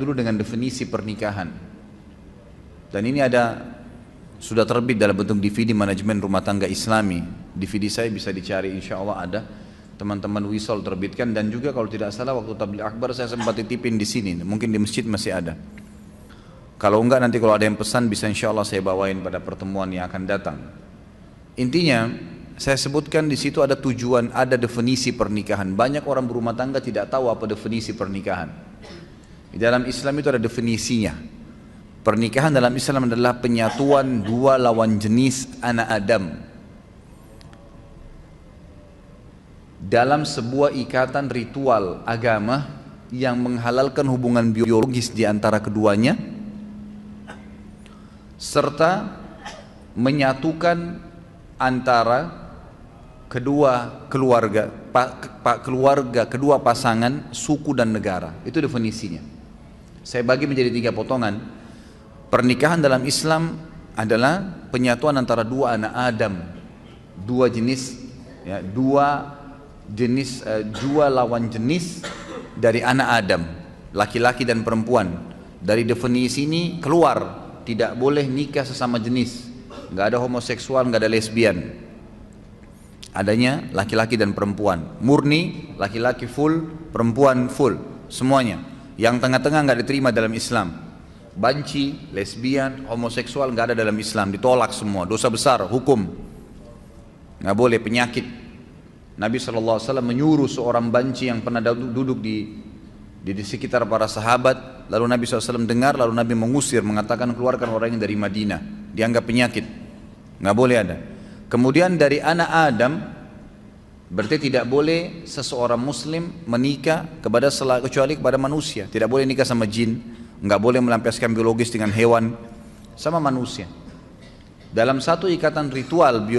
dulu dengan definisi pernikahan. Dan ini sudah terbit dalam bentuk DVD manajemen rumah tangga Islami. DVD saya bisa dicari, insya Allah ada. Teman-teman Wisol terbitkan, dan juga kalau tidak salah waktu tabligh akbar saya sempat titipin di sini. Mungkin di masjid masih ada. Kalau enggak nanti kalau ada yang pesan bisa insya Allah saya bawain pada pertemuan yang akan datang. Intinya saya sebutkan di situ ada tujuan, ada definisi pernikahan. Banyak orang berumah tangga tidak tahu apa definisi pernikahan. Di dalam Islam itu ada definisinya. Pernikahan dalam Islam adalah penyatuan dua lawan jenis anak Adam dalam sebuah ikatan ritual agama yang menghalalkan hubungan biologis di antara keduanya, serta menyatukan antara kedua keluarga, kedua pasangan, suku dan negara. Itu definisinya. Saya bagi menjadi 3 potongan. Pernikahan dalam Islam adalah penyatuan antara dua anak Adam, dua jenis, ya, dua lawan jenis dari anak Adam, laki-laki dan perempuan. Dari definisi ini keluar tidak boleh nikah sesama jenis, nggak ada homoseksual, nggak ada lesbian. Adanya laki-laki dan perempuan, murni laki-laki full, perempuan full, semuanya. Yang tengah-tengah nggak diterima dalam Islam. Banci, lesbian, homoseksual nggak ada dalam Islam, ditolak semua, dosa besar, hukum, nggak boleh, penyakit. Nabi SAW menyuruh seorang banci yang pernah duduk di sekitar para sahabat, lalu Nabi SAW dengar, lalu Nabi mengusir, mengatakan keluarkan orang ini dari Madinah, dianggap penyakit, nggak boleh ada. Kemudian dari anak Adam, berarti tidak boleh seseorang muslim menikah kecuali kepada manusia, tidak boleh nikah sama jin, nggak boleh melampiaskan biologis dengan hewan, sama manusia. Dalam satu ikatan ritual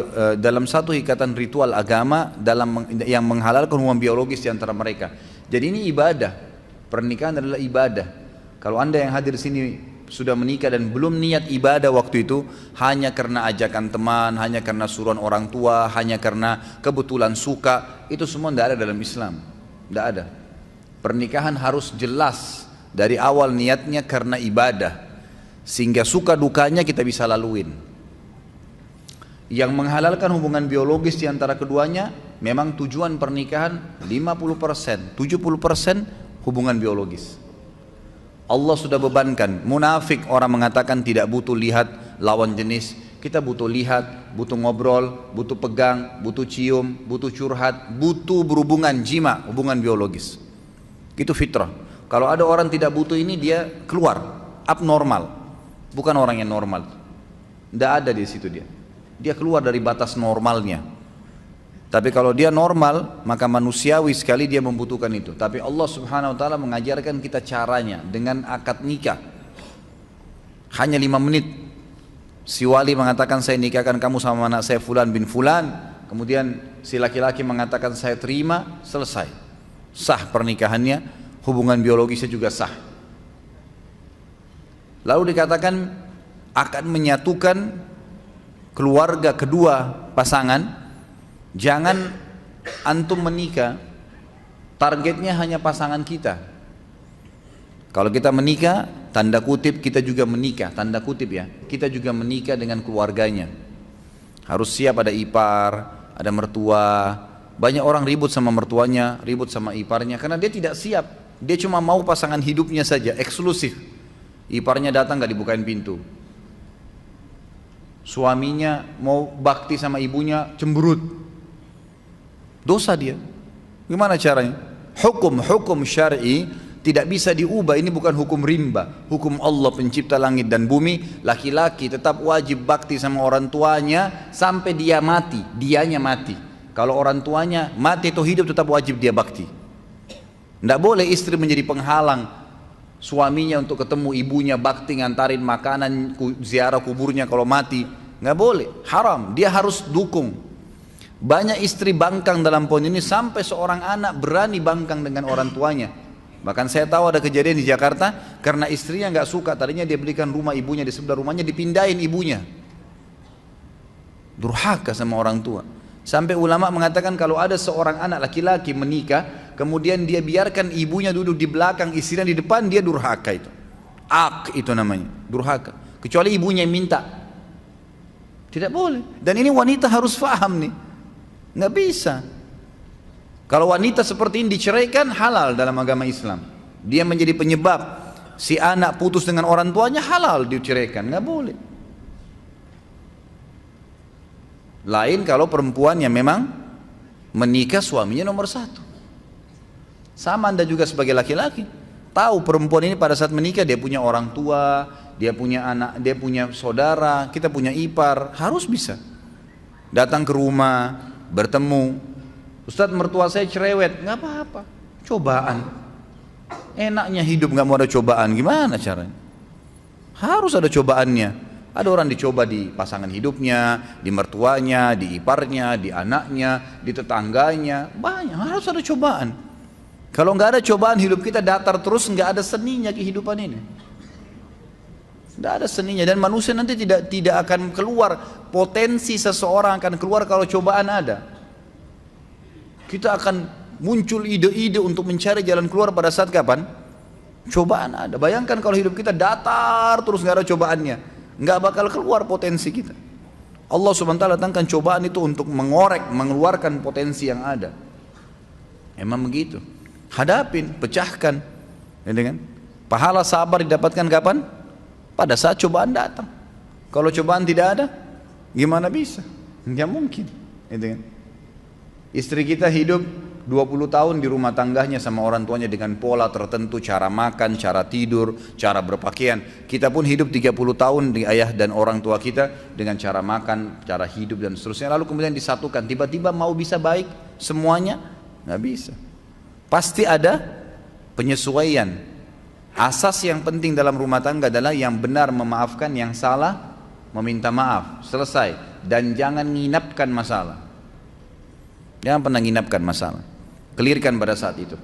agama yang menghalalkan hubungan biologis di antara mereka. Jadi ini ibadah. Pernikahan adalah ibadah. Kalau Anda yang hadir sini sudah menikah dan belum niat ibadah waktu itu, hanya karena ajakan teman, hanya karena suruhan orang tua, hanya karena kebetulan suka, itu semua tidak ada dalam Islam. Tidak ada. Pernikahan harus jelas dari awal niatnya karena ibadah, sehingga suka dukanya kita bisa laluin. Yang menghalalkan hubungan biologis di antara keduanya, memang tujuan pernikahan 50%, 70% hubungan biologis. Allah sudah bebankan. Munafik orang mengatakan tidak butuh lihat lawan jenis. Kita butuh lihat, butuh ngobrol, butuh pegang, butuh cium, butuh curhat, butuh berhubungan jima, hubungan biologis. Itu fitrah. Kalau ada orang tidak butuh ini, dia keluar, abnormal, bukan orang yang normal. Tidak ada di situ dia keluar dari batas normalnya. Tapi kalau dia normal, maka manusiawi sekali dia membutuhkan itu. Tapi Allah Subhanahu Wa Taala mengajarkan kita caranya dengan akad nikah. Hanya 5 menit. Si wali mengatakan saya nikahkan kamu sama anak saya Fulan bin Fulan. Kemudian si laki-laki mengatakan saya terima, selesai, sah pernikahannya. Hubungan biologisnya juga sah. Lalu dikatakan akan menyatukan keluarga kedua pasangan. Jangan antum menikah targetnya hanya pasangan kita. Kalau kita menikah, tanda kutip kita juga menikah, tanda kutip ya, kita juga menikah dengan keluarganya. Harus siap, ada ipar, ada mertua. Banyak orang ribut sama mertuanya, ribut sama iparnya karena dia tidak siap. Dia cuma mau pasangan hidupnya saja, eksklusif. Iparnya datang gak dibukain pintu. Suaminya mau bakti sama ibunya, cemberut. Dosa dia. Gimana caranya? Hukum syar'i tidak bisa diubah. Ini bukan hukum rimba. Hukum Allah pencipta langit dan bumi. Laki-laki tetap wajib bakti sama orang tuanya sampai dia mati, dianya mati. Kalau orang tuanya mati atau hidup tetap wajib dia bakti. Tidak boleh istri menjadi penghalang suaminya untuk ketemu ibunya, bakti, ngantarin makanan, ziarah kuburnya kalau mati. Nggak boleh, haram, dia harus dukung. Banyak istri bangkang dalam poin ini sampai seorang anak berani bangkang dengan orang tuanya. Bahkan saya tahu ada kejadian di Jakarta karena istrinya nggak suka, tadinya dia belikan rumah ibunya di sebelah rumahnya, dipindahin ibunya. Durhaka sama orang tua. Sampai ulama mengatakan kalau ada seorang anak laki-laki menikah, kemudian dia biarkan ibunya duduk di belakang, istrinya di depan, dia durhaka itu. Itu namanya, durhaka. Kecuali ibunya yang minta. Tidak boleh. Dan ini wanita harus paham nih. Nggak bisa. Kalau wanita seperti ini diceraikan, halal dalam agama Islam. Dia menjadi penyebab si anak putus dengan orang tuanya, halal diceraikan. Nggak boleh. Lain kalau perempuan yang memang menikah suaminya nomor satu. Sama Anda juga sebagai laki-laki. Tahu perempuan ini pada saat menikah dia punya orang tua, dia punya anak, dia punya saudara, kita punya ipar, harus bisa datang ke rumah, bertemu. Ustadz, mertua saya cerewet, nggak apa-apa, cobaan. Enaknya hidup nggak mau ada cobaan, gimana caranya? Harus ada cobaannya. Ada orang dicoba di pasangan hidupnya, di mertuanya, di iparnya, di anaknya, di tetangganya, banyak, harus ada cobaan. Kalau nggak ada cobaan, hidup kita datar terus, nggak ada seninya kehidupan ini. Nggak ada seninya, dan manusia nanti tidak akan keluar, potensi seseorang akan keluar kalau cobaan ada. Kita akan muncul ide-ide untuk mencari jalan keluar pada saat kapan? Cobaan ada. Bayangkan kalau hidup kita datar terus nggak ada cobaannya, nggak bakal keluar potensi kita. Allah SWT datangkan cobaan itu untuk mengorek, mengeluarkan potensi yang ada. Emang begitu. Hadapin, pecahkan, ya kan? Pahala sabar didapatkan kapan? Pada saat cobaan datang. Kalau cobaan tidak ada, gimana bisa? Nggak mungkin, ya kan? Istri kita hidup 20 tahun di rumah tangganya sama orang tuanya dengan pola tertentu, cara makan, cara tidur, cara berpakaian. Kita pun hidup 30 tahun di ayah dan orang tua kita dengan cara makan, cara hidup dan seterusnya. Lalu kemudian disatukan, tiba-tiba mau bisa baik semuanya? Nggak bisa. Pasti ada penyesuaian. Asas yang penting dalam rumah tangga adalah yang benar memaafkan, yang salah meminta maaf. Selesai. Dan jangan nginapkan masalah. Jangan pernah nginapkan masalah. Clearkan pada saat itu.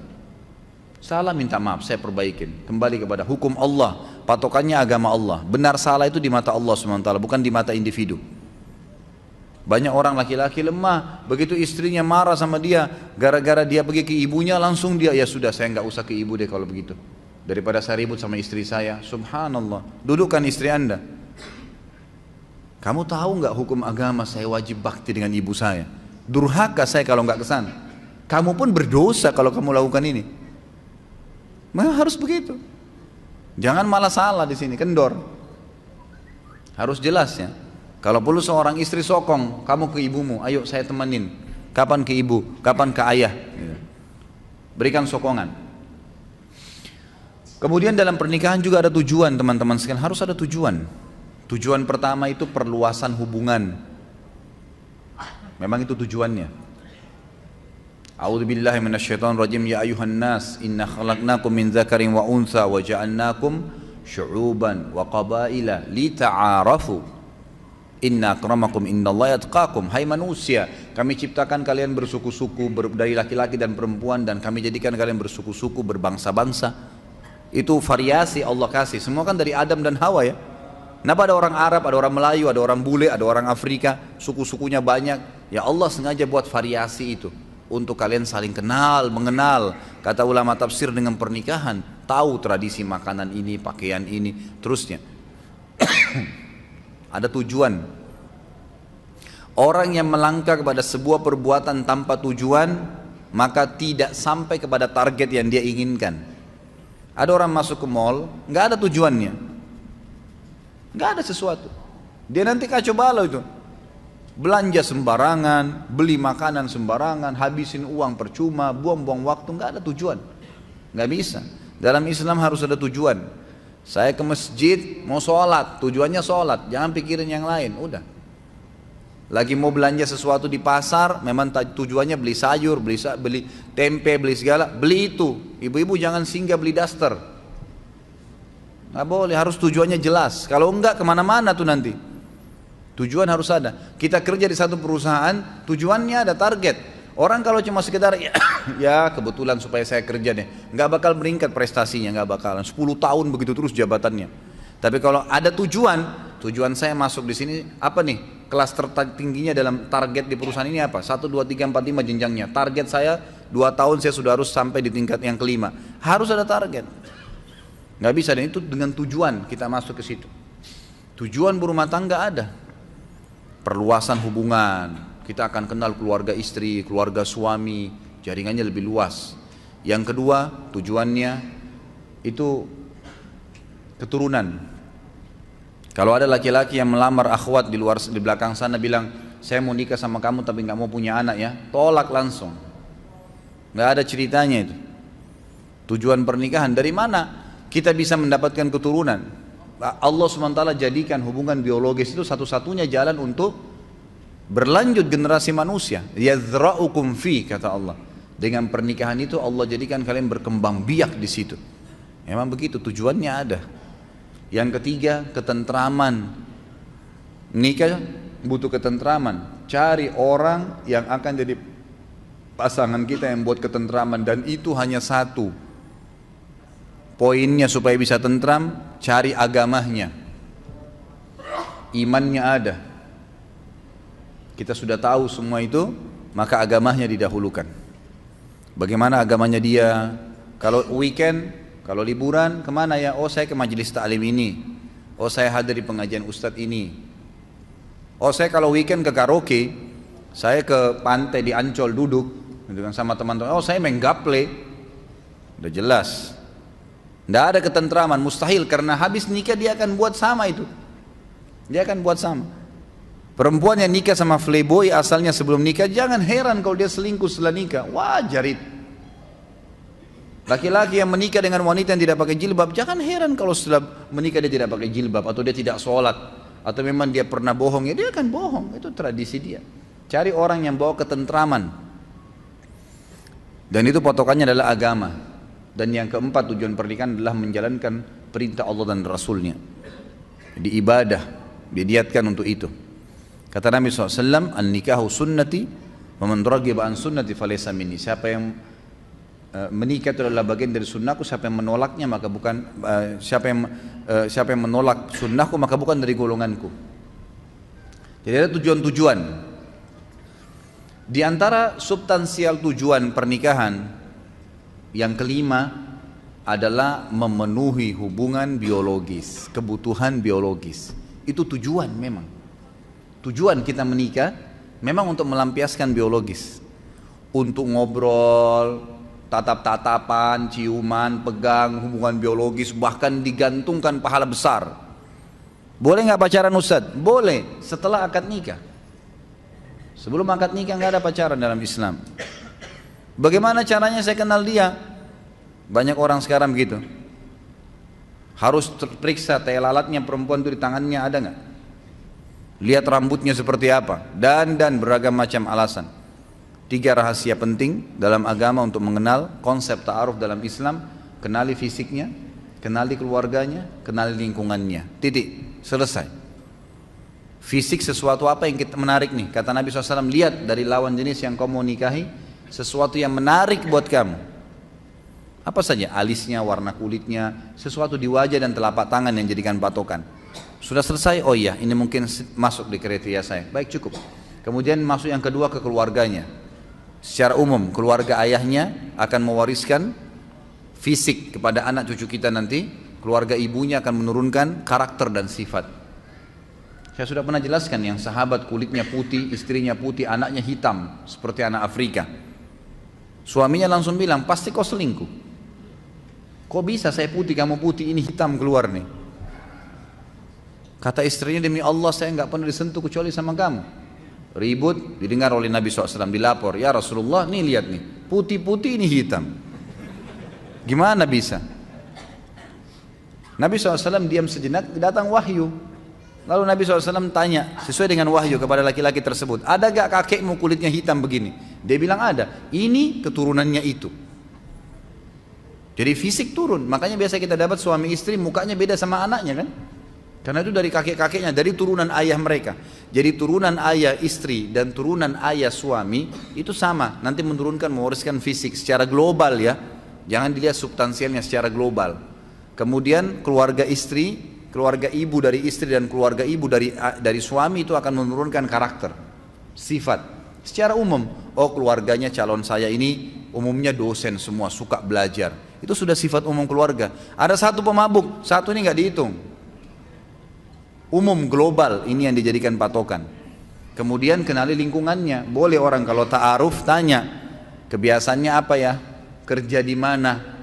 Salah minta maaf, saya perbaikin. Kembali kepada hukum Allah. Patokannya agama Allah. Benar salah itu di mata Allah SWT, bukan di mata individu. Banyak orang laki-laki lemah, begitu istrinya marah sama dia, gara-gara dia pergi ke ibunya, langsung dia, ya sudah saya nggak usah ke ibu deh kalau begitu. Daripada saya ribut sama istri saya. Subhanallah. Dudukkan istri Anda. Kamu tahu nggak hukum agama saya wajib bakti dengan ibu saya? Durhaka saya kalau nggak kesana. Kamu pun berdosa kalau kamu lakukan ini. Memang harus begitu. Jangan malah salah di sini, kendor. Harus jelas ya. Kalau perlu seorang istri sokong, kamu ke ibumu, ayo saya temenin. Kapan ke ibu, kapan ke ayah. Berikan sokongan. Kemudian dalam pernikahan juga ada tujuan teman-teman sekalian, harus ada tujuan. Tujuan pertama itu perluasan hubungan. Memang itu tujuannya. A'udzubillahi minasyaitonirrajim. Ya ayuhan nas, inna khalaqnakum min dzakarin wa untha wa ja'alnakum syu'uban wa qabaila lita'arafu. Inna akramakum indallahi atqakum. Hai manusia, kami ciptakan kalian bersuku-suku dari laki-laki dan perempuan, dan kami jadikan kalian bersuku-suku, berbangsa-bangsa. Itu variasi Allah kasih. Semua kan dari Adam dan Hawa ya. Kenapa ada orang Arab, ada orang Melayu, ada orang bule, ada orang Afrika, suku-sukunya banyak. Ya Allah sengaja buat variasi itu untuk kalian saling kenal, mengenal. Kata ulama tafsir, dengan pernikahan tahu tradisi makanan ini, pakaian ini, terusnya. Ada tujuan. Orang yang melangkah kepada sebuah perbuatan tanpa tujuan, maka tidak sampai kepada target yang dia inginkan. Ada orang masuk ke mall, nggak ada tujuannya, nggak ada sesuatu. Dia nanti kacau balau itu. Belanja sembarangan, beli makanan sembarangan, habisin uang percuma, buang-buang waktu, nggak ada tujuan. Nggak bisa. Dalam Islam harus ada tujuan. Saya ke masjid mau sholat, tujuannya sholat, jangan pikirin yang lain, udah. Lagi mau belanja sesuatu di pasar, memang tujuannya beli sayur, beli tempe, beli segala, beli itu. Ibu-ibu jangan singgah beli daster. Nggak boleh, harus tujuannya jelas. Kalau enggak kemana-mana tuh nanti. Tujuan harus ada. Kita kerja di satu perusahaan, tujuannya ada target. Orang kalau cuma sekedar ya kebetulan supaya saya kerja deh, nggak bakal meningkat prestasinya, nggak bakalan. 10 tahun begitu terus jabatannya. Tapi kalau ada tujuan saya masuk di sini apa nih? Kelas tertingginya dalam target di perusahaan ini apa? 1, 2, 3, 4, 5 jenjangnya. Target saya 2 tahun saya sudah harus sampai di tingkat yang kelima. Harus ada target. Nggak bisa, dan itu dengan tujuan kita masuk ke situ. Tujuan berumah tangga ada. Perluasan hubungan, kita akan kenal keluarga istri, keluarga suami, jaringannya lebih luas. Yang kedua, tujuannya itu keturunan. Kalau ada laki-laki yang melamar akhwat di belakang sana bilang, saya mau nikah sama kamu tapi nggak mau punya anak ya, tolak langsung. Nggak ada ceritanya itu. Tujuan pernikahan dari mana kita bisa mendapatkan keturunan? Allah SWT jadikan hubungan biologis itu satu-satunya jalan untuk berlanjut generasi manusia. Yadzra'ukum fi, kata Allah. Dengan pernikahan itu Allah jadikan kalian berkembang biak di situ. Memang begitu, tujuannya ada. Yang ketiga, ketentraman. Nikah butuh ketentraman. Cari orang yang akan jadi pasangan kita yang buat ketentraman, dan itu hanya satu. Poinnya supaya bisa tentram, cari agamanya. Imannya ada. Kita sudah tahu semua itu, maka agamanya didahulukan. Bagaimana agamanya dia? Kalau weekend, kalau liburan, kemana ya? Oh, saya ke majelis ta'lim ini. Oh, saya hadir di pengajian ustadz ini. Oh, saya kalau weekend ke karaoke, saya ke pantai di Ancol duduk dengan sama teman-teman. Oh, saya main gaple. Udah jelas. Tidak ada ketentraman, mustahil, karena habis nikah dia akan buat sama itu. Dia akan buat sama. Perempuan yang nikah sama playboy asalnya sebelum nikah, jangan heran kalau dia selingkuh setelah nikah. Wajar itu. Laki-laki yang menikah dengan wanita yang tidak pakai jilbab, jangan heran kalau setelah menikah dia tidak pakai jilbab, atau dia tidak sholat, atau memang dia pernah bohong, ya dia akan bohong. Itu tradisi dia. Cari orang yang bawa ketentraman. Dan itu patokannya adalah agama. Dan yang keempat, tujuan pernikahan adalah menjalankan perintah Allah dan Rasulnya. Jadi ibadah diniatkan untuk itu. Kata Nabi SAW, an-nikahu sunnati wa man raghiba an sunnati falaysa minni. Siapa yang menikah itu adalah bagian dari sunnahku, siapa yang menolaknya maka bukan siapa yang menolak sunnahku maka bukan dari golonganku. Jadi ada tujuan-tujuan. Di antara substansial tujuan pernikahan yang kelima adalah memenuhi hubungan biologis, kebutuhan biologis. Itu tujuan memang. Tujuan kita menikah memang untuk melampiaskan biologis, untuk ngobrol, tatap-tatapan, ciuman, pegang, hubungan biologis, bahkan digantungkan pahala besar. Boleh nggak pacaran Ustadz? Boleh, setelah akad nikah. Sebelum akad nikah nggak ada pacaran dalam Islam. Bagaimana caranya saya kenal dia? Banyak orang sekarang begitu. Harus terperiksa tai lalatnya perempuan itu di tangannya ada nggak? Lihat rambutnya seperti apa, dan beragam macam alasan. 3 rahasia penting dalam agama untuk mengenal konsep ta'aruf dalam Islam: kenali fisiknya, kenali keluarganya, kenali lingkungannya. Titik, selesai. Fisik sesuatu apa yang kita menarik nih? Kata Nabi SAW, lihat dari lawan jenis yang kau mau nikahi sesuatu yang menarik buat kamu. Apa saja? Alisnya, warna kulitnya, sesuatu di wajah dan telapak tangan yang jadikan patokan. Sudah selesai? Oh iya, ini mungkin masuk di kriteria saya. Baik, cukup. Kemudian masuk yang kedua, ke keluarganya. Secara umum, keluarga ayahnya akan mewariskan fisik kepada anak cucu kita nanti. Keluarga ibunya akan menurunkan karakter dan sifat. Saya sudah pernah jelaskan yang sahabat kulitnya putih, istrinya putih, anaknya hitam seperti anak Afrika. Suaminya langsung bilang, pasti kau selingkuh. Kok bisa saya putih, kamu putih, ini hitam keluar nih. Kata istrinya, demi Allah saya nggak pernah disentuh kecuali sama kamu. Ribut, didengar oleh Nabi SAW, dilapor, ya Rasulullah, nih lihat nih, putih-putih ini hitam. Gimana bisa? Nabi SAW diam sejenak, datang wahyu. Lalu Nabi SAW tanya, sesuai dengan wahyu kepada laki-laki tersebut, ada gak kakekmu kulitnya hitam begini? Dia bilang ada, ini keturunannya itu. Jadi fisik turun, makanya biasa kita dapat suami istri mukanya beda sama anaknya kan? Karena itu dari kakek-kakeknya, dari turunan ayah mereka. Jadi turunan ayah istri dan turunan ayah suami itu sama. Nanti menurunkan, mewariskan fisik secara global ya. Jangan dilihat substansialnya, secara global. Kemudian keluarga istri, keluarga ibu dari istri dan keluarga ibu dari suami itu akan menurunkan karakter, sifat. Secara umum, oh keluarganya calon saya ini umumnya dosen semua, suka belajar. Itu sudah sifat umum keluarga. Ada satu pemabuk, satu ini nggak dihitung. Umum global ini yang dijadikan patokan. Kemudian kenali lingkungannya. Boleh orang kalau ta'aruf tanya, kebiasaannya apa ya? Kerja di mana?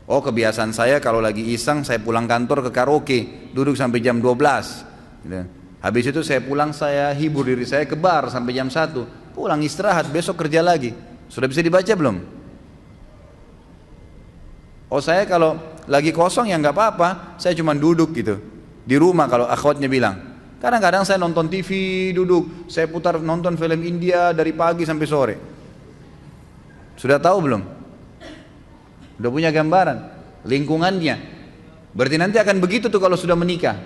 Oh, kebiasaan saya kalau lagi iseng saya pulang kantor ke karaoke, duduk sampai jam 12. Gitu. Habis itu saya pulang, saya hibur diri saya ke bar sampai jam 1. Pulang istirahat, besok kerja lagi. Sudah bisa dibaca belum? Oh, saya kalau lagi kosong ya nggak apa-apa, saya cuma duduk gitu. Di rumah kalau akhwatnya bilang. Kadang-kadang saya nonton TV duduk, saya putar nonton film India dari pagi sampai sore. Sudah tahu belum? Sudah punya gambaran lingkungannya. Berarti nanti akan begitu tuh kalau sudah menikah.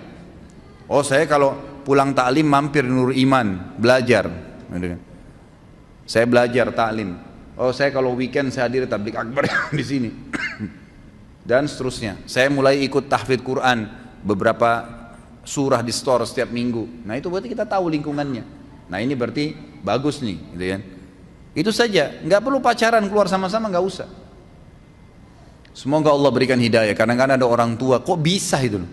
Oh, saya kalau pulang taklim mampir Nur Iman belajar. Saya belajar taklim. Oh, saya kalau weekend saya hadir tablik akbar di sini. Dan seterusnya. Saya mulai ikut tahfidz Quran beberapa surah di store setiap minggu. Nah, itu berarti kita tahu lingkungannya. Nah, ini berarti bagus nih, gitu kan. Itu saja, nggak perlu pacaran keluar sama-sama, nggak usah. Semoga Allah berikan hidayah. Kadang-kadang ada orang tua, kok bisa itu loh.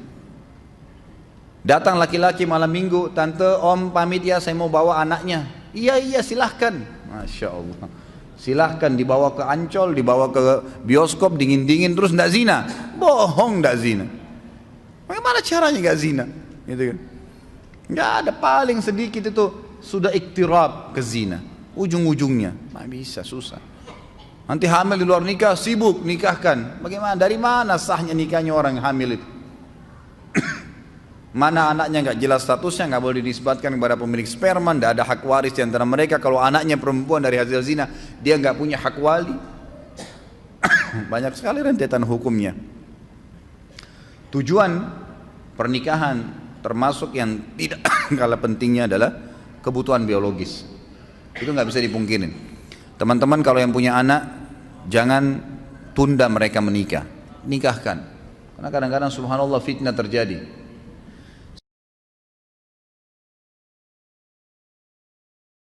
Datang laki-laki malam minggu, tante, om pamit ya, saya mau bawa anaknya. Iya silahkan. Masya Allah. Silahkan dibawa ke Ancol, dibawa ke bioskop dingin-dingin terus nggak zina. Bohong, nggak zina. Bagaimana caranya nggak zina? Gitu kan? Nggak ada, paling sedikit itu sudah iktirab ke zina. Ujung-ujungnya, nggak bisa, susah. Nanti hamil di luar nikah, sibuk nikahkan. Bagaimana? Dari mana sahnya nikahnya orang hamil itu? Mana anaknya nggak jelas statusnya, nggak boleh dinisbatkan kepada pemilik sperma, nggak ada hak waris di antara mereka. Kalau anaknya perempuan dari hasil zina, dia nggak punya hak wali. Banyak sekali rentetan hukumnya. Tujuan pernikahan termasuk yang tidak kalah pentingnya adalah kebutuhan biologis. Itu nggak bisa dipungkirin. Teman-teman kalau yang punya anak, jangan tunda mereka menikah, nikahkan. Karena kadang-kadang subhanallah fitnah terjadi.